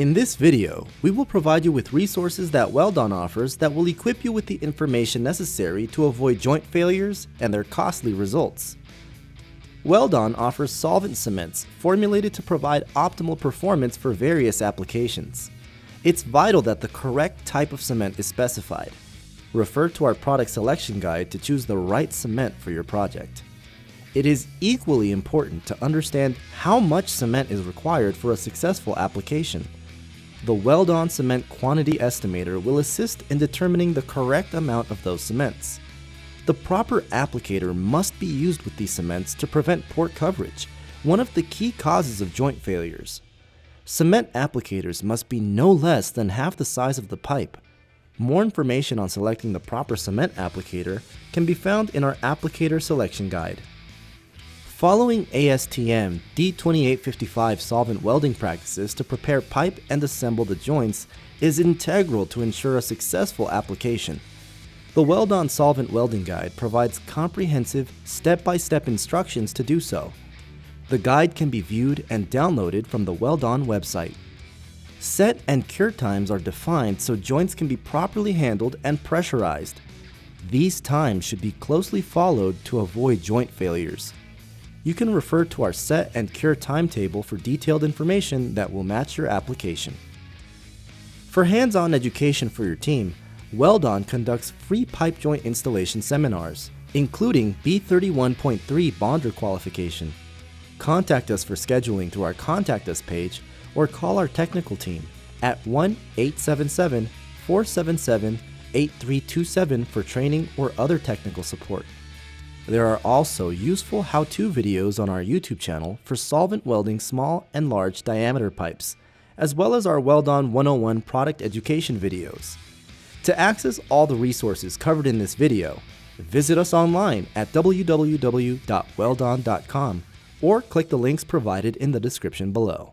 In this video, we will provide you with resources that Weld-On offers that will equip you with the information necessary to avoid joint failures and their costly results. Weld-On offers solvent cements formulated to provide optimal performance for various applications. It's vital that the correct type of cement is specified. Refer to our product selection guide to choose the right cement for your project. It is equally important to understand how much cement is required for a successful application. The Weld-On Cement Quantity Estimator will assist in determining the correct amount of those cements. The proper applicator must be used with these cements to prevent poor coverage, one of the key causes of joint failures. Cement applicators must be no less than half the size of the pipe. More information on selecting the proper cement applicator can be found in our applicator selection guide. Following ASTM D2855 solvent welding practices to prepare pipe and assemble the joints is integral to ensure a successful application. The Weld-On Solvent Welding Guide provides comprehensive, step-by-step instructions to do so. The guide can be viewed and downloaded from the Weld-On website. Set and cure times are defined so joints can be properly handled and pressurized. These times should be closely followed to avoid joint failures. You can refer to our set and cure timetable for detailed information that will match your application. For hands-on education for your team, Weld-On conducts free pipe joint installation seminars, including B31.3 bonder qualification. Contact us for scheduling through our Contact Us page or call our technical team at 1-877-477-8327 for training or other technical support. There are also useful how-to videos on our YouTube channel for solvent welding small and large diameter pipes, as well as our Weld-On 101 product education videos. To access all the resources covered in this video, visit us online at www.weldon.com or click the links provided in the description below.